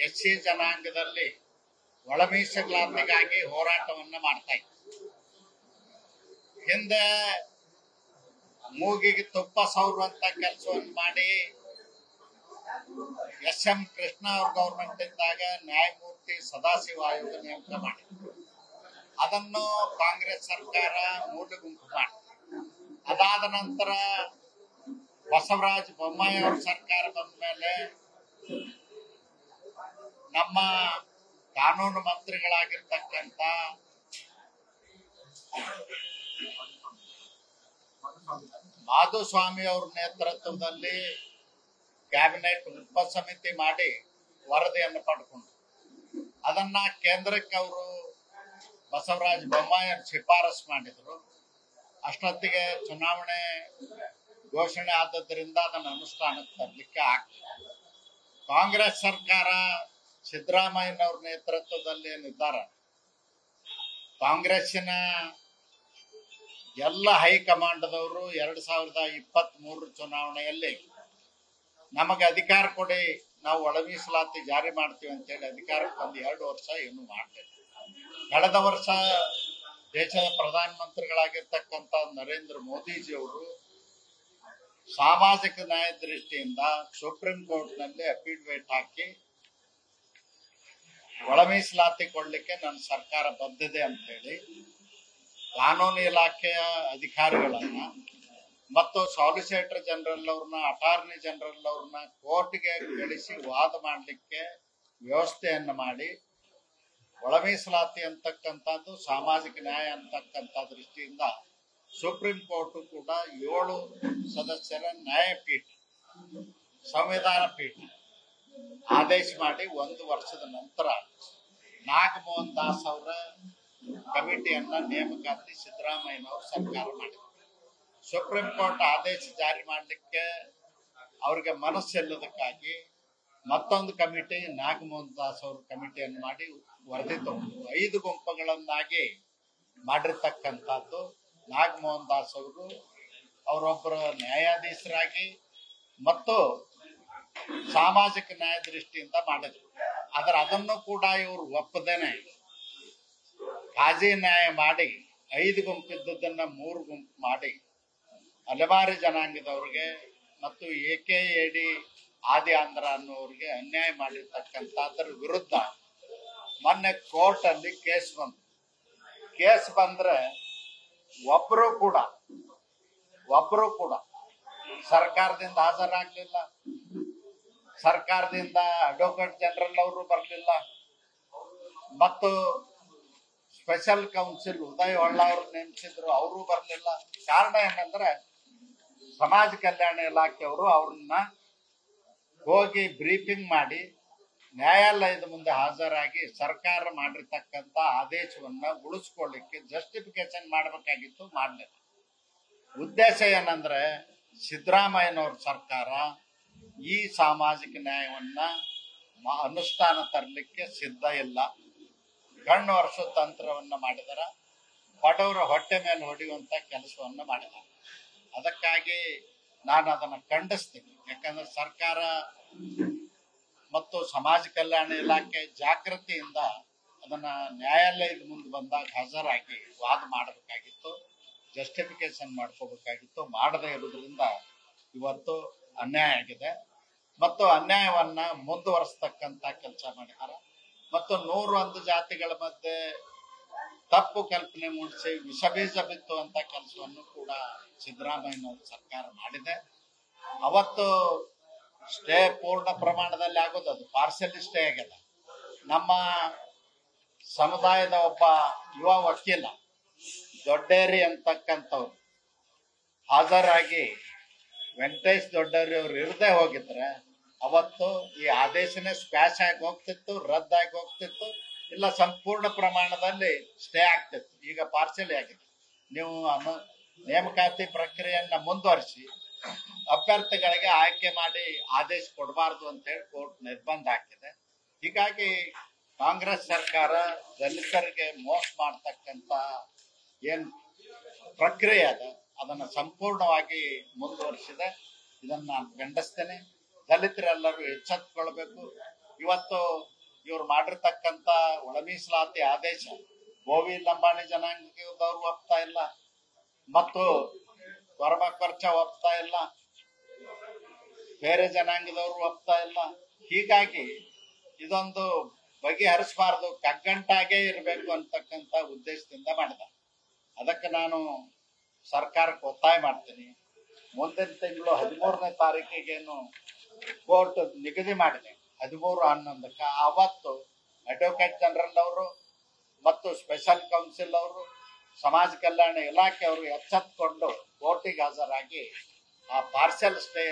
SC ಜನಾಂಗದಲ್ಲಿ ಒಳ ಮೀಸಲಾತಿಗಾಗಿ ಹೋರಾಟವನ್ನ ಮಾಡ್ತಾ ಇತ್ತು. ಹಿಂದೆ ಮೂಗಿಗೆ ತುಪ್ಪ ಸವರುವಂತ ಕೆಲಸವನ್ನು ಮಾಡಿ ಎಸ್.ಎಂ. ಕೃಷ್ಣ ಅವ್ರ ಗೌರ್ಮೆಂಟ್ ಇದ್ದಾಗ ನ್ಯಾಯಮೂರ್ತಿ ಸದಾಶಿವ ಆಯೋಗ ನೇಮಕ ಮಾಡಿದ್ರು. ಅದನ್ನು ಕಾಂಗ್ರೆಸ್ ಸರ್ಕಾರ ಮೂಲೆಗುಂಪು ಮಾಡಿ, ಅದಾದ ನಂತರ ಬಸವರಾಜ ಬೊಮ್ಮಾಯಿ ಅವ್ರ ಸರ್ಕಾರ ಬಂದ ಮೇಲೆ ನಮ್ಮ ಕಾನೂನು ಮಂತ್ರಿಗಳಾಗಿರ್ತಕ್ಕಂಥ ಮಾಧುಸ್ವಾಮಿ ಅವ್ರ ನೇತೃತ್ವದಲ್ಲಿ ಕ್ಯಾಬಿನೆಟ್ ಉಪಸಮಿತಿ ಮಾಡಿ ವರದಿಯನ್ನು ಪಡ್ಕೊಂಡ್ರು. ಅದನ್ನ ಕೇಂದ್ರಕ್ಕೆ ಅವರು ಬಸವರಾಜ ಬೊಮ್ಮಾಯಿ ಶಿಫಾರಸು ಮಾಡಿದ್ರು. ಅಷ್ಟೊತ್ತಿಗೆ ಚುನಾವಣೆ ಘೋಷಣೆ ಆದದ್ರಿಂದ ಅದನ್ನು ಅನುಷ್ಠಾನಕ್ಕೆ ತರಲಿಕ್ಕೆ ಆಗ್ತದೆ. ಕಾಂಗ್ರೆಸ್ ಸರ್ಕಾರ ಸಿದ್ದರಾಮಯ್ಯನವ್ರ ನೇತೃತ್ವದಲ್ಲಿ ಏನಿದ್ದಾರೆ, ಕಾಂಗ್ರೆಸ್ಸಿನ ಎಲ್ಲ ಹೈಕಮಾಂಡ್ದವರು 2023 ಚುನಾವಣೆಯಲ್ಲಿ ನಮಗೆ ಅಧಿಕಾರ ಕೊಡಿ, ನಾವು ಒಳ ಮೀಸಲಾತಿ ಜಾರಿ ಮಾಡ್ತೀವಿ ಅಂತೇಳಿ ಅಧಿಕಾರಕ್ಕೆ ಬಂದು 2 ವರ್ಷ ಏನು ಮಾಡಲಿಲ್ಲ. ಕಳೆದ ವರ್ಷ ದೇಶದ ಪ್ರಧಾನಮಂತ್ರಿಗಳಾಗಿರ್ತಕ್ಕಂಥ ನರೇಂದ್ರ ಮೋದಿಜಿಯವರು ಸಾಮಾಜಿಕ ನ್ಯಾಯ ದೃಷ್ಟಿಯಿಂದ ಸುಪ್ರೀಂ ಕೋರ್ಟ್ನಲ್ಲಿ ಅಫಿಡವಿಟ್ ಹಾಕಿ ಒಳ ಮೀಸಲಾತಿ ಕೊಡ್ಲಿಕ್ಕೆ ನನ್ನ ಸರ್ಕಾರ ಬದ್ಧತೆ ಅಂತ ಹೇಳಿ ಕಾನೂನು ಇಲಾಖೆಯ ಅಧಿಕಾರಿಗಳನ್ನ ಮತ್ತು ಸಾಲಿಸಿಟರ್ ಜನರಲ್ ಅವ್ರನ್ನ, ಅಟಾರ್ನಿ ಜನರಲ್ ಅವ್ರನ್ನ ಕೋರ್ಟ್ಗೆ ಕಳಿಸಿ ವಾದ ಮಾಡಲಿಕ್ಕೆ ವ್ಯವಸ್ಥೆಯನ್ನು ಮಾಡಿ ಒಳ ಮೀಸಲಾತಿ ಅಂತಕ್ಕಂಥದ್ದು ಸಾಮಾಜಿಕ ನ್ಯಾಯ ಅಂತಕ್ಕಂಥ ದೃಷ್ಟಿಯಿಂದ ಸುಪ್ರೀಂ ಕೋರ್ಟ್ ಕೂಡ 7 ಸದಸ್ಯರ ನ್ಯಾಯಪೀಠ, ಸಂವಿಧಾನ ಪೀಠ ಆದೇಶ ಮಾಡಿ 1 ವರ್ಷದ ನಂತರ ನಾಗಮೋಹನ್ ದಾಸ್ ಅವರ ಕಮಿಟಿಯನ್ನ ನೇಮಕಾತಿ ಸಿದ್ದರಾಮಯ್ಯನವರು ಸರ್ಕಾರ ಮಾಡಿದ್ರು. ಸುಪ್ರೀಂ ಕೋರ್ಟ್ ಆದೇಶ ಜಾರಿ ಮಾಡಲಿಕ್ಕೆ ಅವ್ರಿಗೆ ಮನಸ್ಸಿಲ್ಲದಕ್ಕಾಗಿ ಮತ್ತೊಂದು ಕಮಿಟಿ ನಾಗಮೋಹನ್ ದಾಸ್ ಅವ್ರ ಕಮಿಟಿಯನ್ನು ಮಾಡಿ ವರದಿ ತಗೊಂಡು 5 ಗುಂಪುಗಳನ್ನಾಗಿ ಮಾಡಿರ್ತಕ್ಕಂಥದ್ದು. ನಾಗಮೋಹನ್ ದಾಸ್ ಅವರು ಅವರೊಬ್ಬರ ನ್ಯಾಯಾಧೀಶರಾಗಿ ಮತ್ತು ಸಾಮಾಜಿಕ ನ್ಯಾಯ ದೃಷ್ಟಿಯಿಂದ ಮಾಡಿದ್ರು. ಆದ್ರೆ ಅದನ್ನು ಕೂಡ ಇವರು ಒಪ್ಪದೇನೆ ಕಾಜಿ ನ್ಯಾಯ ಮಾಡಿ 5 ಗುಂಪಿದ್ದದನ್ನ 3 ಗುಂಪು ಮಾಡಿ ಅಲೆಮಾರಿ ಜನಾಂಗದವ್ರಿಗೆ ಮತ್ತು AKAD ಆದಿ ಆಂಧ್ರ ಅನ್ನೋರಿಗೆ ಅನ್ಯಾಯ ಮಾಡಿರ್ತಕ್ಕಂಥದ್ರ ವಿರುದ್ಧ ಮೊನ್ನೆ ಕೋರ್ಟ್ ಅಲ್ಲಿ ಕೇಸ್ ಬಂದ್ರೆ ಒಬ್ರು ಕೂಡ ಸರ್ಕಾರದಿಂದ ಹಾಜರಾಗ್ಲಿಲ್ಲ, ಸರ್ಕಾರದಿಂದ ಅಡ್ವೊಕೇಟ್ ಜನರಲ್ ಅವರು ಬರಲಿಲ್ಲ, ಮತ್ತು ಸ್ಪೆಷಲ್ ಕೌನ್ಸಿಲ್ ಉದಯ್ ಹೊಳ್ಳ ಅವರು ನೇಮಿಸಿದ್ರು, ಅವರು ಬರಲಿಲ್ಲ. ಕಾರಣ ಏನಂದ್ರೆ ಸಮಾಜ ಕಲ್ಯಾಣ ಇಲಾಖೆಯವರು ಅವ್ರನ್ನ ಹೋಗಿ ಬ್ರೀಫಿಂಗ್ ಮಾಡಿ ನ್ಯಾಯಾಲಯದ ಮುಂದೆ ಹಾಜರಾಗಿ ಸರ್ಕಾರ ಮಾಡಿರ್ತಕ್ಕಂಥ ಆದೇಶವನ್ನ ಉಳಿಸ್ಕೊಳ್ಳಿಕ್ಕೆ ಜಸ್ಟಿಫಿಕೇಶನ್ ಮಾಡಬೇಕಾಗಿತ್ತು, ಮಾಡಲಿಲ್ಲ. ಉದ್ದೇಶ ಏನಂದ್ರೆ ಸಿದ್ದರಾಮಯ್ಯನವ್ರ ಸರ್ಕಾರ ಈ ಸಾಮಾಜಿಕ ನ್ಯಾಯವನ್ನ ಅನುಷ್ಠಾನ ತರಲಿಕ್ಕೆ ಸಿದ್ಧ ಇಲ್ಲ, ಕಣ್ಣು ವರ್ಷ ತಂತ್ರವನ್ನ ಮಾಡಿದಾರ, ಬಡವರ ಹೊಟ್ಟೆ ಮೇಲೆ ಹೊಡೆಯುವಂತ ಕೆಲಸವನ್ನ ಮಾಡಿದಾರೆ. ಅದಕ್ಕಾಗಿ ನಾನು ಅದನ್ನ ಖಂಡಿಸ್ತೀನಿ. ಯಾಕಂದ್ರೆ ಸರ್ಕಾರ ಮತ್ತು ಸಮಾಜ ಕಲ್ಯಾಣ ಇಲಾಖೆ ಜಾಗೃತಿಯಿಂದ ಅದನ್ನ ನ್ಯಾಯಾಲಯದ ಮುಂದೆ ಬಂದಾಗ ಹಾಜರಾಗಿ ವಾದ ಮಾಡಬೇಕಾಗಿತ್ತು, ಜಸ್ಟಿಫಿಕೇಶನ್ ಮಾಡ್ಕೋಬೇಕಾಗಿತ್ತು. ಮಾಡದೇ ಇರೋದ್ರಿಂದ ಇವತ್ತು ಅನ್ಯಾಯ ಆಗಿದೆ ಮತ್ತು ಅನ್ಯಾಯವನ್ನ ಮುಂದುವರಿಸ್ತಕ್ಕಂತ ಕೆಲಸ ಮಾಡಿದ್ದಾರೆ. ಮತ್ತು 101 ಜಾತಿಗಳ ಮಧ್ಯೆ ತಪ್ಪು ಕಲ್ಪನೆ ಮೂಡಿಸಿ ವಿಷಬೀಜ ಬಿತ್ತುವಂತ ಕೆಲಸವನ್ನು ಕೂಡ ಸಿದ್ದರಾಮಯ್ಯನವ್ರ ಸರ್ಕಾರ ಮಾಡಿದೆ. ಅವತ್ತು ಸ್ಟೇ ಪೂರ್ಣ ಪ್ರಮಾಣದಲ್ಲಿ ಆಗೋದು, ಅದು ಪಾರ್ಸಲಿ ಸ್ಟೇ ಆಗಿಲ್ಲ. ನಮ್ಮ ಸಮುದಾಯದ ಒಬ್ಬ ಯುವ ವಕೀಲ ದೊಡ್ಡೇರಿ ಅಂತಕ್ಕಂಥವ್ರು ಹಾಜರಾಗಿ ವೆಂಕಟೇಶ್ ದೊಡ್ಡೇರಿ ಅವ್ರು ಇರದೇ ಹೋಗಿದ್ರೆ ಅವತ್ತು ಈ ಆದೇಶನೇ ಸ್ಕ್ವಾಶ್ ಆಗಿ ಹೋಗ್ತಿತ್ತು, ರದ್ದಾಗಿ ಹೋಗ್ತಿತ್ತು, ಇಲ್ಲ ಸಂಪೂರ್ಣ ಪ್ರಮಾಣದಲ್ಲಿ ಸ್ಟೇ ಆಗ್ತಿತ್ತು. ಈಗ ಪಾರ್ಸಲಿ ಆಗಿದೆ. ನೀವು ನೇಮಕಾತಿ ಪ್ರಕ್ರಿಯೆಯನ್ನ ಮುಂದುವರಿಸಿ ಅಭ್ಯರ್ಥಿಗಳಿಗೆ ಆಯ್ಕೆ ಮಾಡಿ ಆದೇಶ ಕೊಡಬಾರ್ದು ಅಂತ ಹೇಳಿ ಕೋರ್ಟ್ ನಿರ್ಬಂಧ ಹಾಕಿದೆ. ಹೀಗಾಗಿ ಕಾಂಗ್ರೆಸ್ ಸರ್ಕಾರ ದಲಿತರಿಗೆ ಮೋಸ ಮಾಡ್ತಕ್ಕಂತ ಏನ್ ಪ್ರಕ್ರಿಯೆ ಅದ ಅದನ್ನ ಸಂಪೂರ್ಣವಾಗಿ ಮುಂದುವರಿಸಿದೆ. ಇದನ್ನ ನಾನು ಖಂಡಿಸ್ತೇನೆ. ದಲಿತರೆಲ್ಲರೂ ಎಚ್ಚೆತ್ತುಕೊಳ್ಬೇಕು. ಇವತ್ತು ಇವ್ರು ಮಾಡಿರ್ತಕ್ಕಂಥ ಒಳ ಮೀಸಲಾತಿ ಆದೇಶ ಗೋವಿ ಲಂಬಾಣಿ ಜನಾಂಗದವ್ರು ಒಪ್ತಾ ಇಲ್ಲ, ಮತ್ತು ಕೊರಬ ಒಪ್ತಾ ಇಲ್ಲ, ಬೇರೆ ಜನಾಂಗದವ್ರು ಒಪ್ತಾ ಇಲ್ಲ. ಹೀಗಾಗಿ ಇದೊಂದು ಬಗೆಹರಿಸಬಾರ್ದು, ಕಗ್ಗಂಟಾಗೇ ಇರಬೇಕು ಅಂತಕ್ಕಂಥ ಉದ್ದೇಶದಿಂದ ಮಾಡಿದ. ಅದಕ್ಕೆ ನಾನು ಸರ್ಕಾರಕ್ಕೆ ಒತ್ತಾಯ ಮಾಡ್ತೀನಿ, ಮುಂದಿನ ತಿಂಗಳು 13ನೇ ತಾರೀಕಿಗೇನು ಕೋರ್ಟ್ ನಿಗದಿ ಮಾಡಿದೆ 13/11ಕ್ಕೆ. ಅವತ್ತು ಅಡ್ವೊಕೇಟ್ ಜನರಲ್ ಅವರು ಮತ್ತು ಸ್ಪೆಷಲ್ ಕೌನ್ಸಿಲ್ ಅವರು, ಸಮಾಜ ಕಲ್ಯಾಣ ಇಲಾಖೆ ಅವರು ಎಚ್ಚೆತ್ತುಕೊಂಡು ಕೋರ್ಟಿಗೆ ಹಾಜರಾಗಿ ಆ ಪಾರ್ಸೆಲ್ ಸ್ಟೇ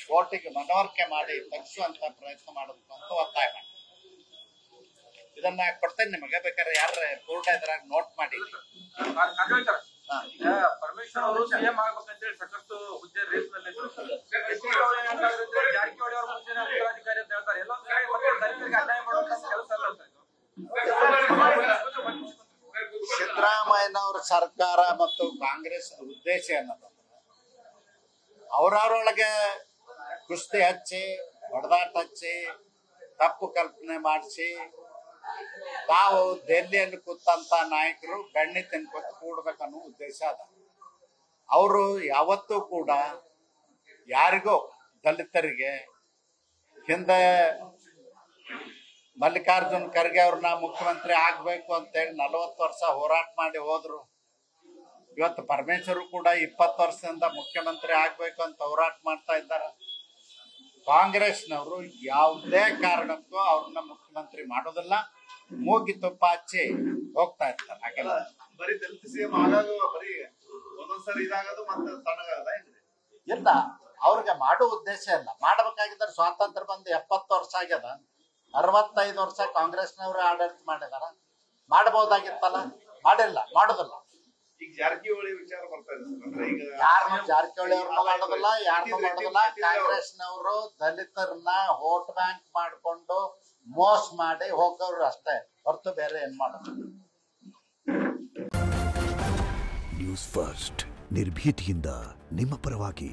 ಕೋರ್ಟಿಗೆ ಮನವರಿಕೆ ಮಾಡಿ ತೆಗೆಸುವಂತ ಪ್ರಯತ್ನ ಮಾಡಬೇಕು ಅಂತ ಒತ್ತಾಯ ಮಾಡಿ. ಇದನ್ನ ಕೊಡ್ತೇನೆ ನಿಮಗೆ, ಬೇಕಾದ್ರೆ ಯಾರ ಕೋರ್ಟ್ ಎದುರಾಗ ನೋಟ್ ಮಾಡಿ. ಪರಮೇಶ್ವರ್ ಅವರು ಸಿಎಂ ಆಗ್ಬೇಕಂತೇಳಿ ಸಾಕಷ್ಟು ಹುದ್ದೆ ರೇಸ್ ನಲ್ಲಿ ಜಾರಕಿಹೊಳಿ ಅವರು ಮುಂಚೆನೆ ಉತ್ತರಾಧಿಕಾರಿ ಅಂತ ಹೇಳ್ತಾರೆ. ಎಲ್ಲೊಂದ್ ಕಡೆ ಮತ್ತೆ ದಲಿತರಿಗೆ ಅನ್ಯಾಯ ಮಾಡುವಂತ ಕೆಲಸ ಅಲ್ಲ ಸರ್. ಸಿದ್ದರಾಮಯ್ಯನವರ ಸರ್ಕಾರ ಮತ್ತು ಕಾಂಗ್ರೆಸ್ ಉದ್ದೇಶ ಏನಂತಂದ್ರೆ ಅವರವರೊಳಗೆ ಕುಸ್ತಿ ಹಚ್ಚಿ, ಹೊಡೆದಾಟ ಹಚ್ಚಿ, ತಪ್ಪು ಕಲ್ಪನೆ ಮಾಡಿಸಿ ತಾವು ದೆಹಲಿಯಲ್ಲಿ ಕೂತಂತ ನಾಯಕರು ಬೆಣ್ಣೆ ತಿನ್ಕೊತ ಕೂಡ್ಬೇಕನ್ನೋ ಉದ್ದೇಶ ಅದ. ಅವರು ಯಾವತ್ತೂ ಕೂಡ ಯಾರಿಗೋ ದಲಿತರಿಗೆ, ಹಿಂದೆ ಮಲ್ಲಿಕಾರ್ಜುನ್ ಖರ್ಗೆ ಅವ್ರನ್ನ ಮುಖ್ಯಮಂತ್ರಿ ಆಗ್ಬೇಕು ಅಂತೇಳಿ 40 ವರ್ಷ ಹೋರಾಟ ಮಾಡಿ ಹೋದ್ರು. ಇವತ್ತು ಪರಮೇಶ್ವರು ಕೂಡ 20 ವರ್ಷದಿಂದ ಮುಖ್ಯಮಂತ್ರಿ ಆಗ್ಬೇಕು ಅಂತ ಹೋರಾಟ ಮಾಡ್ತಾ ಇದ್ದಾರೆ. ಕಾಂಗ್ರೆಸ್ನವರು ಯಾವುದೇ ಕಾರಣಕ್ಕೂ ಅವ್ರನ್ನ ಮುಖ್ಯಮಂತ್ರಿ ಮಾಡೋದಿಲ್ಲ, ಮೂಗಿ ತುಪ್ಪ ಹಚ್ಚಿ ಹೋಗ್ತಾ ಇರ್ತಾರೆ. ಹಾಗೆಲ್ಲ ಬರೀ ದಲಿತ ಸಿಎಂ ಆಗಾಗ ಬರೀ ಒಂದೊಂದ್ಸರಿ ಇದಾಗೋದು ಮತ್ತೆ ತಣ್ಣಗಾಗದ ಇಲ್ಲ, ಅವ್ರಿಗೆ ಮಾಡೋ ಉದ್ದೇಶ ಇಲ್ಲ. ಮಾಡಬೇಕಾಗಿದ್ರೆ ಸ್ವಾತಂತ್ರ್ಯ ಬಂದು 70 ವರ್ಷ ಆಗ್ಯದ, 65 ವರ್ಷ ಕಾಂಗ್ರೆಸ್ನವರು ಆಡಳಿತ ಮಾಡಿದಾರ. ಮಾಡಬಹುದಾಗಿತ್ತಲ್ಲ, ಮಾಡಿಲ್ಲ, ಮಾಡೋದಿಲ್ಲ. ಈಗ ಜಾರಕಿಹೊಳಿ ವಿಚಾರ ಬರ್ತಾ ಇದೆ ಸರ್. ಅಂದ್ರೆ ಈಗ ಯಾರನ್ನು ಜಾರಕಿಹೊಳಿ ಅವ್ರನ್ನ ಮಾಡೋದಿಲ್ಲ, ಯಾರನ್ನು ಮಾಡೋದಿಲ್ಲ. ಕಾಂಗ್ರೆಸ್ನವರು ದಲಿತರನ್ನ ವೋಟ್ ಬ್ಯಾಂಕ್ ಮಾಡ್ಕೊಂಡು ಮೋಸ ಮಾಡಿ ಹೋಗೋರು ಅಷ್ಟೇ, ಹೊರತು ಬೇರೆ ಏನ್ ಮಾಡೋದು. ನ್ಯೂಸ್ ಫಸ್ಟ್ ನಿರ್ಭೀತಿಯಿಂದ ನಿಮ್ಮ ಪರವಾಗಿ.